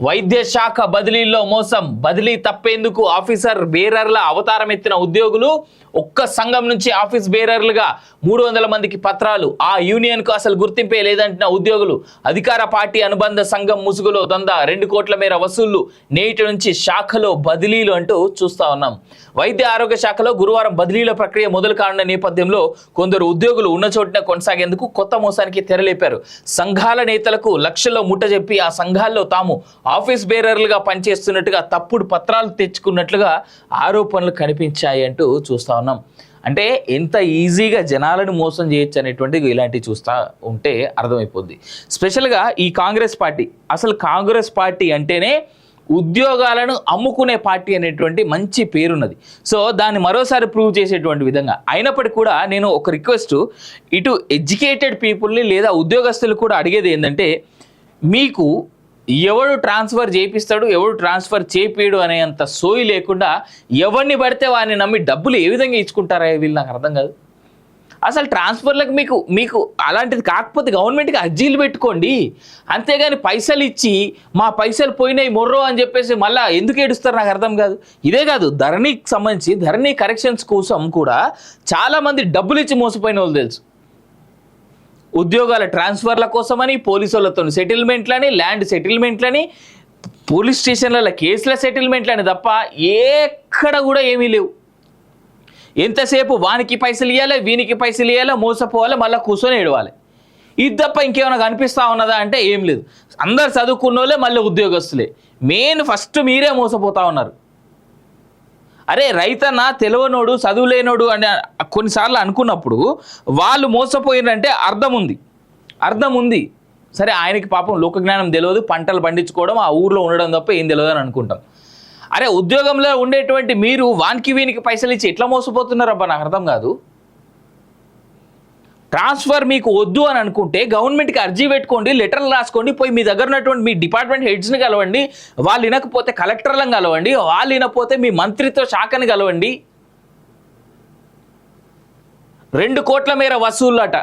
వైద్య శాఖ బదిలీల్లో మోసం, బదిలీ తప్పేందుకు ఆఫీసర్ బేరర్ల అవతారం ఎత్తిన ఉద్యోగులు. ఒక్క సంఘం నుంచి ఆఫీస్ బేరర్లుగా 300 మందికి పత్రాలు. ఆ యూనియన్కు అసలు గుర్తింపే లేదంటున్న ఉద్యోగులు. అధికార పార్టీ అనుబంధ సంఘం ముసుగులో దందా, 2 కోట్ల మేర వసూళ్లు, నేటి నుంచి శాఖలో బదిలీలు అంటూ చూస్తా ఉన్నాం. వైద్య ఆరోగ్య శాఖలో గురువారం బదిలీల ప్రక్రియ మొదలు కానున్న నేపథ్యంలో కొందరు ఉద్యోగులు ఉన్న చోటున కొనసాగేందుకు కొత్త మోసానికి తెరలేపారు. సంఘాల నేతలకు లక్షల్లో ముట్టజెప్పి ఆ సంఘాల్లో తాము ఆఫీస్ బేరర్లుగా పనిచేస్తున్నట్టుగా తప్పుడు పత్రాలు తెచ్చుకున్నట్లుగా ఆరోపణలు కనిపించాయి అంటూ చూస్తా ఉన్నాం. అంటే ఎంత ఈజీగా జనాలను మోసం చేయొచ్చు అనేటువంటిది ఇలాంటివి చూస్తూ ఉంటే అర్థమైపోద్ది. స్పెషల్గా ఈ కాంగ్రెస్ పార్టీ, అసలు కాంగ్రెస్ పార్టీ అంటేనే ఉద్యోగాలను అమ్ముకునే పార్టీ అనేటువంటి మంచి పేరున్నది. సో దాన్ని మరోసారి ప్రూవ్ చేసేటువంటి విధంగా అయినప్పటికీ కూడా నేను ఒక రిక్వెస్ట్, ఇటు ఎడ్యుకేటెడ్ పీపుల్ని లేదా ఉద్యోగస్తులు కూడా అడిగేది ఏంటంటే, మీకు ఎవడు ట్రాన్స్ఫర్ చేపిస్తాడు, ఎవడు ట్రాన్స్ఫర్ చేపియడు అనేంత సోయి లేకుండా ఎవరిని పడితే వాడిని నమ్మి డబ్బులు ఏ విధంగా ఇచ్చుకుంటారా వీళ్ళు, నాకు అర్థం కాదు. అసలు ట్రాన్స్ఫర్లకు మీకు అలాంటిది కాకపోతే గవర్నమెంట్కి అర్జీలు పెట్టుకోండి, అంతేగాని పైసలు ఇచ్చి మా పైసలు పోయినాయి మొర్రో అని చెప్పేసి మళ్ళీ ఎందుకు ఏడుస్తారు నాకు అర్థం కాదు. ఇదే కాదు, ధరణికి సంబంధించి ధరణి కరెక్షన్స్ కోసం కూడా చాలామంది డబ్బులు ఇచ్చి మోసపోయిన వాళ్ళు తెలుసు. ఉద్యోగాల ట్రాన్స్ఫర్ల కోసమని, పోలీసులతో సెటిల్మెంట్లని, ల్యాండ్ సెటిల్మెంట్లని, పోలీస్ స్టేషన్ల కేసుల సెటిల్మెంట్లని తప్ప ఎక్కడ కూడా ఏమీ లేవు. ఎంతసేపు వానికి పైసలు ఇవ్వాలి, వీనికి పైసలు ఇవ్వాలి, మోసపోవాలి, మళ్ళీ కూర్చొని ఏడవాలి. ఇది తప్ప ఇంకేమైనా కనిపిస్తూ ఉన్నదా అంటే ఏం లేదు. అందరు చదువుకున్న వాళ్ళే మళ్ళీ ఉద్యోగస్తులే. మెయిన్ ఫస్ట్ మీరే మోసపోతూ ఉన్నారు. అరే రైతన్న తెలివనోడు చదువులేనోడు అని కొన్నిసార్లు అనుకున్నప్పుడు వాళ్ళు మోసపోయినంటే అర్థం ఉంది. సరే ఆయనకి పాపం లోకజ్ఞానం తెలియదు, పంటలు పండించుకోవడం, ఆ ఊర్లో ఉండడం తప్ప ఏం తెలియదు అని అనుకుంటాం. అరే ఉద్యోగంలో ఉండేటువంటి మీరు వానికి వీనికి పైసలు ఇచ్చి ఎట్లా మోసపోతున్నారు అబ్బా, నాకు అర్థం కాదు. ట్రాన్స్ఫర్ మీకు వద్దు అని అనుకుంటే గవర్నమెంట్కి అర్జీ పెట్టుకోండి, లెటర్లు రాసుకోండి, పోయి మీ దగ్గర ఉన్నటువంటి మీ డిపార్ట్మెంట్ హెడ్స్ని కలవండి, వాళ్ళు వినకపోతే కలెక్టర్లను కలవండి, వాళ్ళు వినకపోతే మీ మంత్రిత్వ శాఖని కలవండి. 2 కోట్ల మేర వసూళ్ళట,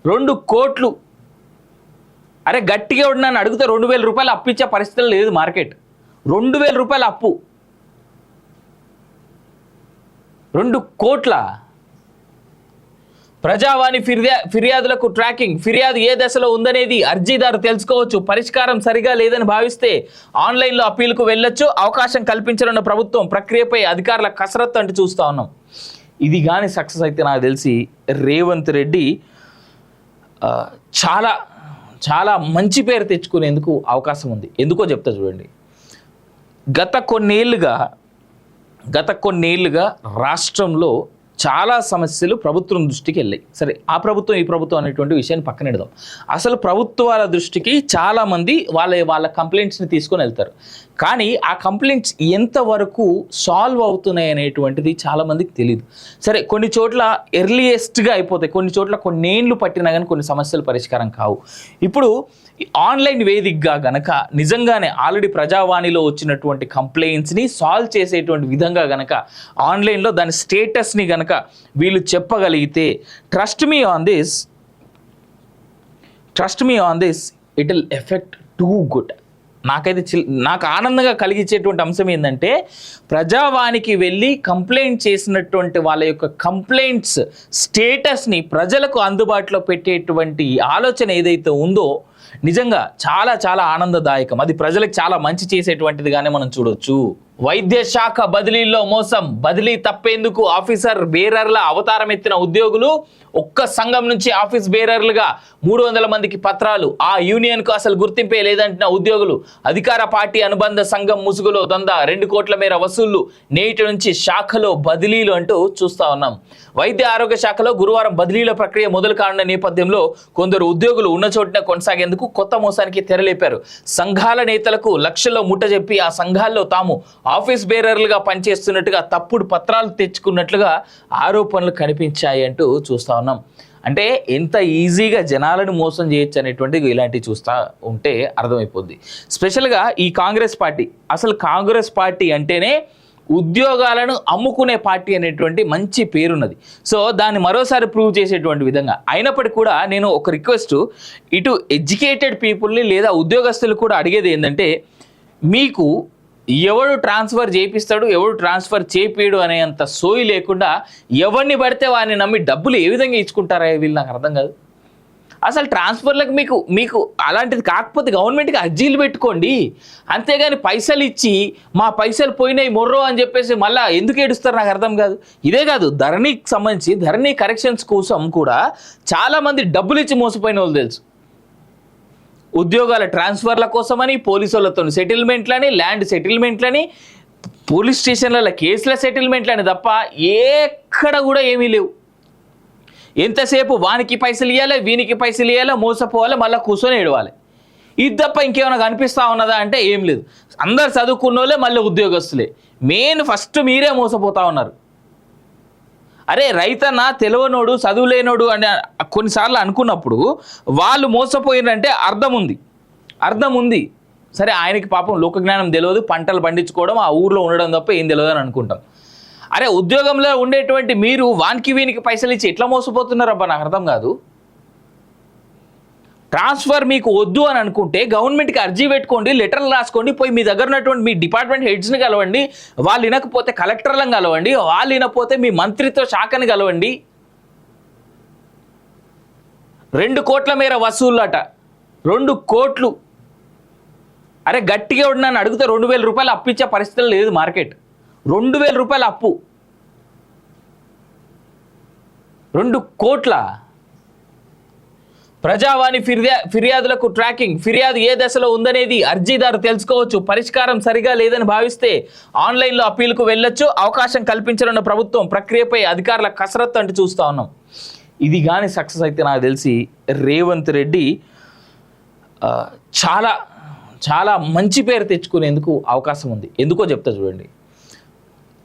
2 కోట్లు. అరే గట్టిగా ఉన్నాను అడిగితే 2,000 రూపాయలు అప్పు ఇచ్చే పరిస్థితులు లేదు మార్కెట్. 2,000 రూపాయల అప్పు, 2 కోట్ల. ప్రజావాణి ఫిర్యాదులకు ట్రాకింగ్, ఫిర్యాదు ఏ దశలో ఉందనేది అర్జీదారు తెలుసుకోవచ్చు. పరిష్కారం సరిగా లేదని భావిస్తే ఆన్లైన్లో అప్పీలుకు వెళ్ళొచ్చు. అవకాశం కల్పించనున్న ప్రభుత్వం, ప్రక్రియపై అధికారుల కసరత్తు అంటూ చూస్తూ ఉన్నాం. ఇది కానీ సక్సెస్ అయితే నాకు తెలిసి రేవంత్ రెడ్డి చాలా చాలా మంచి పేరు తెచ్చుకునేందుకు అవకాశం ఉంది. ఎందుకో చెప్తా చూడండి. గత కొన్నేళ్లుగా రాష్ట్రంలో చాలా సమస్యలు ప్రభుత్వం దృష్టికి వెళ్ళాయి. సరే ఆ ప్రభుత్వం ఈ ప్రభుత్వం అనేటువంటి విషయాన్ని పక్కన పెడదాం. అసలు ప్రభుత్వాల దృష్టికి చాలామంది వాళ్ళ కంప్లైంట్స్ని తీసుకొని వెళ్తారు. కానీ ఆ కంప్లైంట్స్ ఎంతవరకు సాల్వ్ అవుతున్నాయి అనేటువంటిది చాలామందికి తెలియదు. సరే కొన్ని చోట్ల ఎర్లియెస్ట్గా అయిపోతాయి, కొన్ని చోట్ల కొన్నేళ్ళు పట్టినా కానీ కొన్ని సమస్యలు పరిష్కారం కావు. ఇప్పుడు ఆన్లైన్ వేదికగా గనక నిజంగానే ఆల్రెడీ ప్రజావాణిలో వచ్చినటువంటి కంప్లైంట్స్ని సాల్వ్ చేసేటువంటి విధంగా గనక ఆన్లైన్లో దాని స్టేటస్ని గనక వీళ్ళు చెప్పగలిగితే, trust me on this it will effect too good. నాకు ఆనందంగా కలిగించేటువంటి అంశం ఏంటంటే, ప్రజావానికి వెళ్ళి కంప్లైంట్ చేసినటువంటి వాళ్ళ యొక్క కంప్లైంట్స్ స్టేటస్ని ప్రజలకు అందుబాటులో పెట్టేటువంటి ఆలోచన ఏదైతే ఉందో నిజంగా చాలా చాలా ఆనందదాయకం. అది ప్రజలకు చాలా మంచి చేసేటువంటిదిగానే మనం చూడొచ్చు. వైద్య శాఖ బదిలీల్లో మోసం, బదిలీ తప్పేందుకు ఆఫీసర్ బేరర్ల అవతారం ఎత్తిన ఉద్యోగులు. ఒక్క సంఘం నుంచి ఆఫీస్ బేరర్లుగా 300 మందికి పత్రాలు. ఆ యూనియన్కు అసలు గుర్తింపే లేదంటున్న ఉద్యోగులు. అధికార పార్టీ అనుబంధ సంఘం ముసుగులో దందా, 2 కోట్ల మేర వసూళ్లు, నేటి నుంచి శాఖలో బదిలీలు అంటూ చూస్తా ఉన్నాం. వైద్య ఆరోగ్య శాఖలో గురువారం బదిలీల ప్రక్రియ మొదలు కానున్న నేపథ్యంలో కొందరు ఉద్యోగులు ఉన్న చోటున కొనసాగేందుకు కొత్త మోసానికి తెరలేపారు. సంఘాల నేతలకు లక్షల్లో ముట్టజెప్పి ఆ సంఘాల్లో తాము ఆఫీస్ బేరర్లుగా పనిచేస్తున్నట్టుగా తప్పుడు పత్రాలు తెచ్చుకున్నట్లుగా ఆరోపణలు కనిపించాయి అంటూ చూస్తా ఉన్నాం. అంటే ఎంత ఈజీగా జనాలను మోసం చేయొచ్చు అనేటువంటిది ఇలాంటివి చూస్తూ ఉంటే అర్థమైపోద్ది. స్పెషల్గా ఈ కాంగ్రెస్ పార్టీ, అసలు కాంగ్రెస్ పార్టీ అంటేనే ఉద్యోగాలను అమ్ముకునే పార్టీ అనేటువంటి మంచి పేరున్నది. సో దాన్ని మరోసారి ప్రూవ్ చేసేటువంటి విధంగా అయినప్పటికీ కూడా నేను ఒక రిక్వెస్ట్, ఇటు ఎడ్యుకేటెడ్ పీపుల్ని లేదా ఉద్యోగస్తులు కూడా అడిగేది ఏంటంటే, మీకు ఎవడు ట్రాన్స్ఫర్ చేపిస్తాడు ఎవడు ట్రాన్స్ఫర్ చేపియడు అనేంత సోయి లేకుండా ఎవరిని పడితే వాడిని నమ్మి డబ్బులు ఏ విధంగా ఇచ్చుకుంటారా వీళ్ళు నాకు అర్థం కాదు. అసలు ట్రాన్స్ఫర్లకు మీకు అలాంటిది కాకపోతే గవర్నమెంట్కి అర్జీలు పెట్టుకోండి, అంతేగాని పైసలు ఇచ్చి మా పైసలు పోయినాయి మొర్రో అని చెప్పేసి మళ్ళీ ఎందుకు ఏడుస్తారు నాకు అర్థం కాదు. ఇదే కాదు, ధరణికి సంబంధించి ధరణి కరెక్షన్స్ కోసం కూడా చాలామంది డబ్బులు ఇచ్చి మోసపోయిన వాళ్ళు తెలుసు. ఉద్యోగాల ట్రాన్స్ఫర్ల కోసమని, పోలీసు వాళ్ళతో సెటిల్మెంట్లని, ల్యాండ్ సెటిల్మెంట్లని, పోలీస్ స్టేషన్లలో కేసుల సెటిల్మెంట్లని తప్ప ఎక్కడ కూడా ఏమీ లేవు. ఎంతసేపు వానికి పైసలు ఇవ్వాలి, వీనికి పైసలు ఇవ్వాలి, మోసపోవాలి, మళ్ళీ కూర్చొని ఏడవాలి. ఇది తప్ప ఇంకేమైనా కనిపిస్తూ ఉన్నదా అంటే ఏం లేదు. అందరు చదువుకున్న వాళ్ళే మళ్ళీ ఉద్యోగస్తులే. మెయిన్ ఫస్ట్ మీరే మోసపోతూ ఉన్నారు. అరే రైతన్న తెలివనోడు చదువులేనోడు అని కొన్నిసార్లు అనుకున్నప్పుడు వాళ్ళు మోసపోయినంటే అర్థం ఉంది. సరే ఆయనకి పాపం లోకజ్ఞానం తెలియదు, పంటలు పండించుకోవడం ఆ ఊర్లో ఉండడం తప్ప ఏం తెలియదు అని అనుకుంటాం. అరే ఉద్యోగంలో ఉండేటువంటి మీరు వానికి వీనికి పైసలు ఇచ్చి ఎట్లా మోసపోతున్నారు అబ్బా నాకు అర్థం కాదు. ట్రాన్స్ఫర్ మీకు వద్దు అని అనుకుంటే గవర్నమెంట్కి అర్జీ పెట్టుకోండి, లెటర్లు రాసుకోండి, పోయి మీ దగ్గర ఉన్నటువంటి మీ డిపార్ట్మెంట్ హెడ్స్ని కలవండి, వాళ్ళు వినకపోతే కలెక్టర్లను కలవండి, వాళ్ళు వినకపోతే మీ మంత్రిత్వ శాఖని కలవండి. 2 కోట్ల మేర వసూళ్ళట, 2 కోట్లు. అరే గట్టిగా ఉన్నాను అడిగితే 2,000 రూపాయలు అప్పు ఇచ్చే పరిస్థితులు లేదు మార్కెట్. 2,000 రూపాయల అప్పు, 2 కోట్ల. ప్రజావాణి ఫిర్యాదులకు ట్రాకింగ్, ఫిర్యాదు ఏ దశలో ఉందనేది అర్జీదారు తెలుసుకోవచ్చు. పరిష్కారం సరిగా లేదని భావిస్తే ఆన్లైన్లో అప్పీలుకు వెళ్ళొచ్చు. అవకాశం కల్పించనున్న ప్రభుత్వం, ప్రక్రియపై అధికారుల కసరత్తు అంటూ చూస్తూ ఉన్నాం. ఇది కానీ సక్సెస్ అయితే నాకు తెలిసి రేవంత్ రెడ్డి చాలా చాలా మంచి పేరు తెచ్చుకునేందుకు అవకాశం ఉంది. ఎందుకో చెప్తా చూడండి.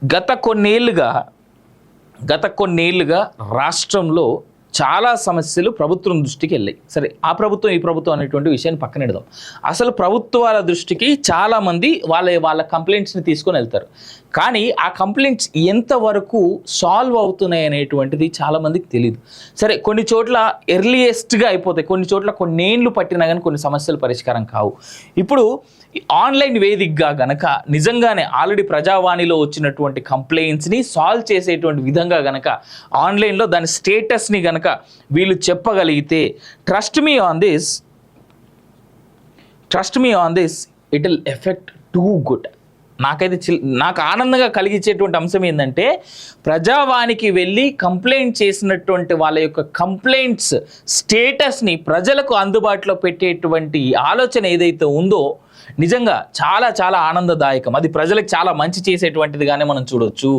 గత కొన్నేళ్లుగా రాష్ట్రంలో చాలా సమస్యలు ప్రభుత్వం దృష్టికి వెళ్ళాయి. సరే ఆ ప్రభుత్వం ఈ ప్రభుత్వం అనేటువంటి విషయాన్ని పక్కన పెడదాం. అసలు ప్రభుత్వాల దృష్టికి చాలామంది వాళ్ళ కంప్లైంట్స్ని తీసుకొని వెళ్తారు. కానీ ఆ కంప్లైంట్స్ ఎంతవరకు సాల్వ్ అవుతున్నాయి అనేటువంటిది చాలామందికి తెలియదు. సరే కొన్ని చోట్ల ఎర్లియెస్ట్గా అయిపోతాయి, కొన్ని చోట్ల కొన్నేళ్ళు పట్టినా కానీ కొన్ని సమస్యలు పరిష్కారం కావు. ఇప్పుడు ఆన్లైన్ వేదికగా గనక నిజంగానే ఆల్రెడీ ప్రజావాణిలో వచ్చినటువంటి కంప్లైంట్స్ని సాల్వ్ చేసేటువంటి విధంగా గనక ఆన్లైన్లో దాని స్టేటస్ని గనక వీళ్ళు చెప్పగలిగితే trust me on this it will effect too good. నాకు ఆనందంగా కలిగించేటువంటి అంశం ఏంటంటే ప్రజావాణికి వెళ్ళి కంప్లైంట్ చేసినటువంటి వాళ్ళ యొక్క కంప్లైంట్స్ స్టేటస్ని ప్రజలకు అందుబాటులో పెట్టేటువంటి ఆలోచన ఏదైతే ఉందో నిజంగా చాలా చాలా ఆనందదాయకం. అది ప్రజలకు చాలా మంచి చేసేటువంటిదిగానే మనం చూడొచ్చు.